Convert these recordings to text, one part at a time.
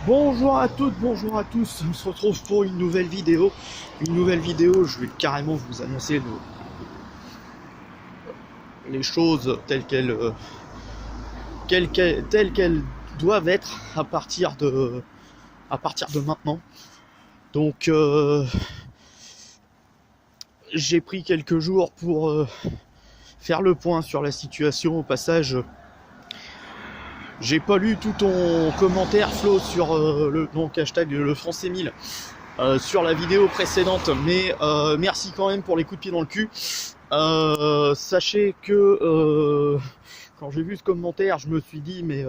Bonjour à toutes, bonjour à tous, on se retrouve pour une nouvelle vidéo. Je vais carrément vous annoncer les choses telles qu'elles doivent être à partir de maintenant. Donc j'ai pris quelques jours pour faire le point sur la situation. Au passage, j'ai pas lu tout ton commentaire, Flo, sur le hashtag le français 1000 sur la vidéo précédente, mais merci quand même pour les coups de pied dans le cul. Sachez que quand j'ai vu ce commentaire, je me suis dit mais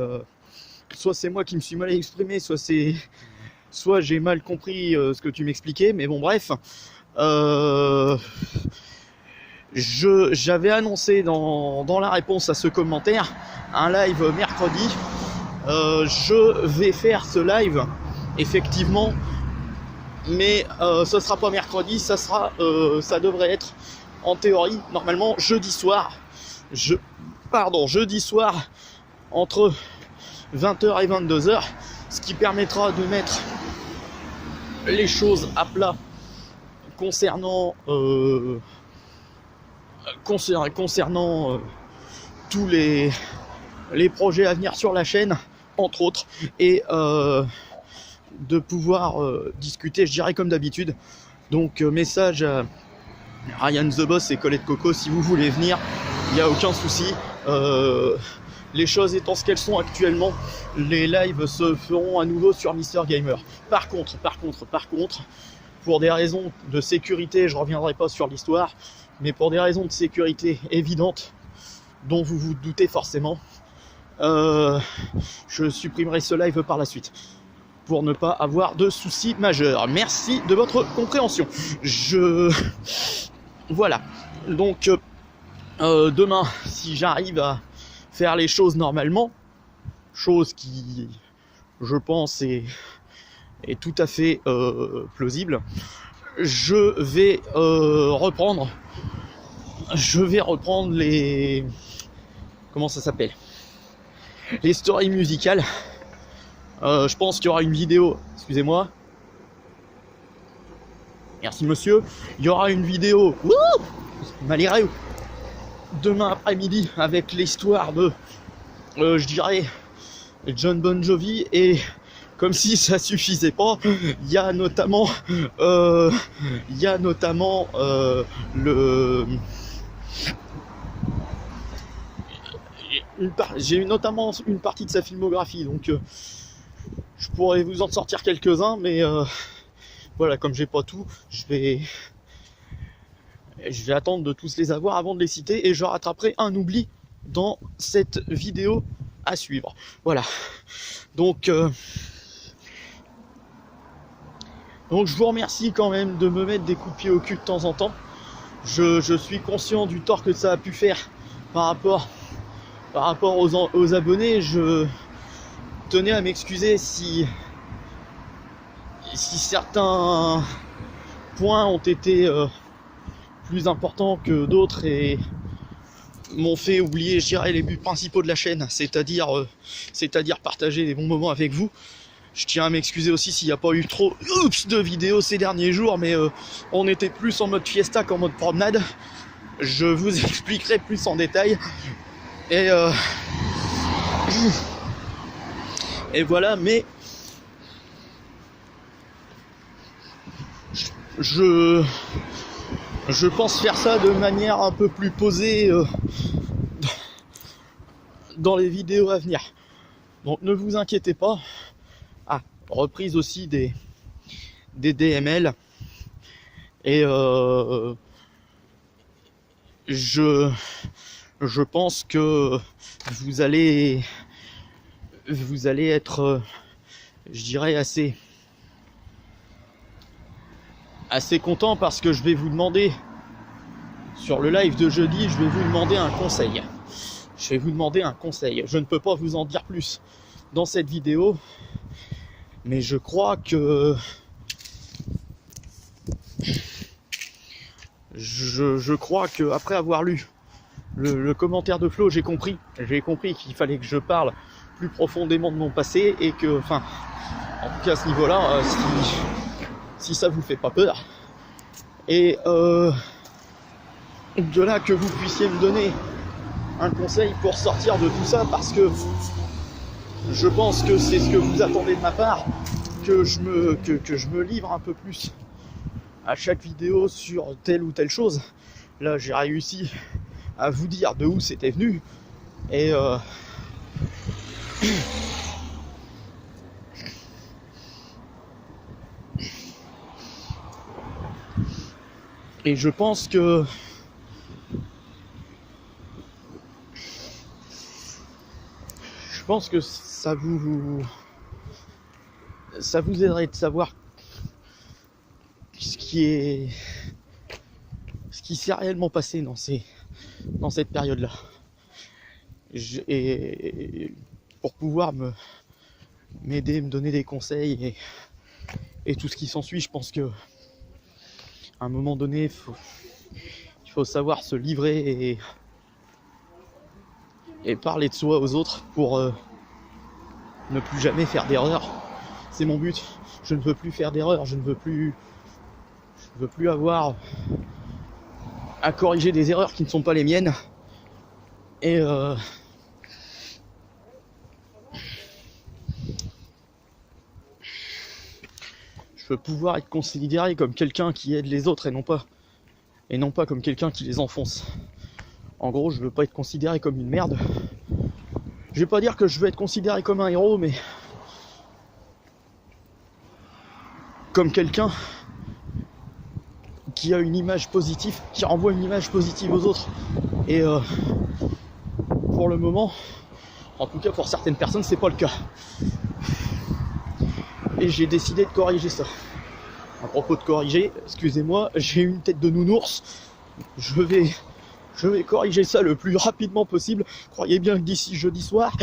soit c'est moi qui me suis mal exprimé, soit j'ai mal compris ce que tu m'expliquais, mais bon bref. J'avais annoncé dans la réponse à ce commentaire un live mercredi. Je vais faire ce live effectivement, mais ce sera pas mercredi, ça devrait être en théorie normalement jeudi soir. Jeudi soir entre 20h et 22h, ce qui permettra de mettre les choses à plat concernant tous les projets à venir sur la chaîne, entre autres, et de pouvoir discuter, je dirais comme d'habitude. Donc message à Ryan the Boss et Colette Coco, si vous voulez venir, il n'y a aucun souci. Les choses étant ce qu'elles sont actuellement, les lives se feront à nouveau sur Mister Gamer. Par contre, pour des raisons de sécurité, je ne reviendrai pas sur l'histoire, mais pour des raisons de sécurité évidentes, dont vous vous doutez forcément, je supprimerai ce live par la suite, pour ne pas avoir de soucis majeurs. Merci de votre compréhension. Voilà. Donc, demain, si j'arrive à faire les choses normalement, chose qui, je pense, est tout à fait plausible, je vais reprendre les... Comment ça s'appelle ? Les stories musicales. Je pense qu'il y aura une vidéo... Excusez-moi. Merci monsieur. Il y aura une vidéo... Malgré demain après-midi avec l'histoire de... je dirais... John Bon Jovi, et... Comme si ça suffisait pas, il y a notamment j'ai notamment une partie de sa filmographie, donc je pourrais vous en sortir quelques-uns, mais voilà, comme j'ai pas tout, je vais attendre de tous les avoir avant de les citer, et je rattraperai un oubli dans cette vidéo à suivre. Voilà. Donc je vous remercie quand même de me mettre des coups de pied au cul de temps en temps. Je suis conscient du tort que ça a pu faire par rapport aux abonnés. Je tenais à m'excuser si certains points ont été plus importants que d'autres et m'ont fait oublier, je dirais, les buts principaux de la chaîne, c'est-à-dire partager des bons moments avec vous. Je tiens à m'excuser aussi s'il n'y a pas eu trop de vidéos ces derniers jours, mais on était plus en mode fiesta qu'en mode promenade. Je vous expliquerai plus en détail. Et voilà, mais je pense faire ça de manière un peu plus posée dans les vidéos à venir. Donc ne vous inquiétez pas. Reprise aussi des DML, et je pense que vous allez être, je dirais, assez content, parce que je vais vous demander sur le live de jeudi, je vais vous demander un conseil. Je ne peux pas vous en dire plus dans cette vidéo, mais je crois que après avoir lu le commentaire de Flo, j'ai compris qu'il fallait que je parle plus profondément de mon passé, et que, enfin, En tout cas à ce niveau-là, si ça vous fait pas peur. Et de là que vous puissiez me donner un conseil pour sortir de tout ça, parce que je pense que c'est ce que vous attendez de ma part, que je me livre un peu plus à chaque vidéo sur telle ou telle chose. Là j'ai réussi à vous dire de où c'était venu, et et je pense que ça vous aiderait de savoir ce qui s'est réellement passé dans cette période-là. Et pour pouvoir m'aider, me donner des conseils et tout ce qui s'ensuit, je pense que à un moment donné, il faut savoir se livrer et parler de soi aux autres pour ne plus jamais faire d'erreur. C'est mon but. Je ne veux plus faire d'erreur. Je ne veux plus avoir à corriger des erreurs qui ne sont pas les miennes. Et je veux pouvoir être considéré comme quelqu'un qui aide les autres et non pas comme quelqu'un qui les enfonce. En gros, je veux pas être considéré comme une merde. Je vais pas dire que je veux être considéré comme un héros, mais comme quelqu'un qui a une image positive, qui renvoie une image positive aux autres. Et pour le moment, en tout cas pour certaines personnes, c'est pas le cas. Et j'ai décidé de corriger ça. À propos de corriger, excusez-moi, j'ai une tête de nounours. Je vais corriger ça le plus rapidement possible. Croyez bien que d'ici jeudi soir,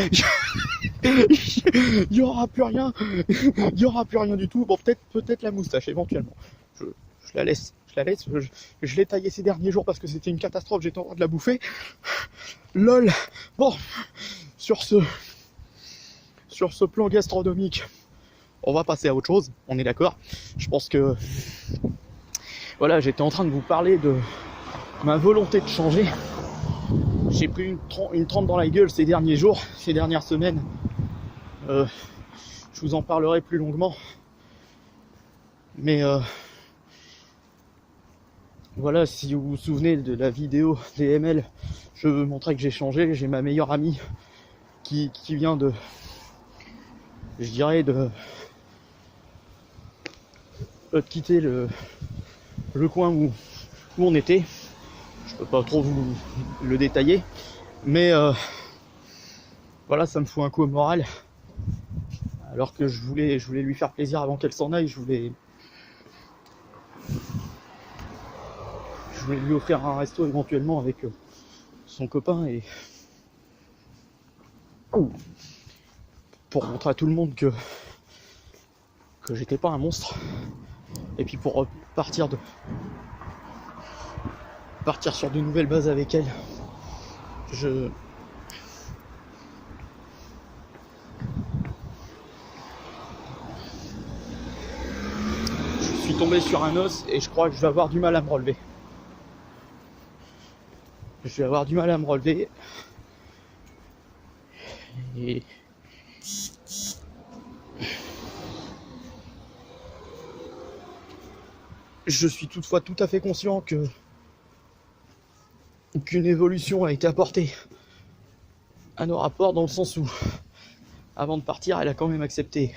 il y aura plus rien. Il y aura plus rien du tout. Bon, peut-être la moustache éventuellement. Je la laisse. Je l'ai taillée ces derniers jours parce que c'était une catastrophe. J'étais en train de la bouffer. Lol. Bon, sur ce plan gastronomique, on va passer à autre chose. On est d'accord. Je pense que voilà, j'étais en train de vous parler de ma volonté de changer. J'ai pris une trempe dans la gueule ces derniers jours, ces dernières semaines. Je vous en parlerai plus longuement. Mais voilà, si vous vous souvenez de la vidéo des ML, je veux montrer que j'ai changé. J'ai ma meilleure amie qui vient de, je dirais, de quitter le coin où on était. Je peux pas trop vous le détailler, mais voilà, ça me fout un coup au moral. Alors que je voulais lui faire plaisir avant qu'elle s'en aille, je voulais lui offrir un resto éventuellement avec son copain, et pour montrer à tout le monde que j'étais pas un monstre, et puis pour partir sur de nouvelles bases avec elle. Je suis tombé sur un os et je crois que je vais avoir du mal à me relever. Et je suis toutefois tout à fait conscient qu'une évolution a été apportée à nos rapports, dans le sens où, avant de partir, elle a quand même accepté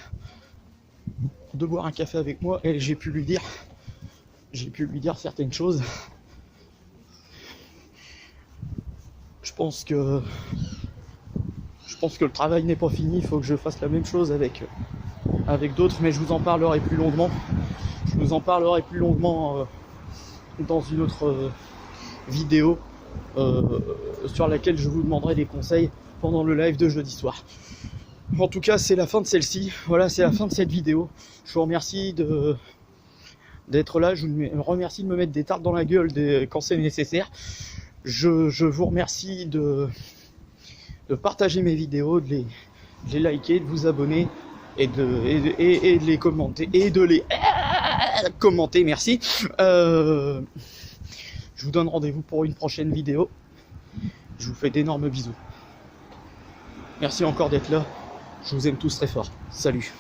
de boire un café avec moi, et j'ai pu lui dire certaines choses. Je pense que le travail n'est pas fini. Il faut que je fasse la même chose avec d'autres, mais je vous en parlerai plus longuement. Dans une autre vidéo sur laquelle je vous demanderai des conseils pendant le live de jeudi soir. En tout cas, c'est la fin de celle-ci. Voilà, c'est la fin de cette vidéo. Je vous remercie d'être là. Je vous remercie de me mettre des tartes dans la gueule quand c'est nécessaire. Je vous remercie de partager mes vidéos, de les liker, de vous abonner, de les commenter et de les commenter, merci. Je vous donne rendez-vous pour une prochaine vidéo. Je vous fais d'énormes bisous. Merci encore d'être là. Je vous aime tous très fort. Salut.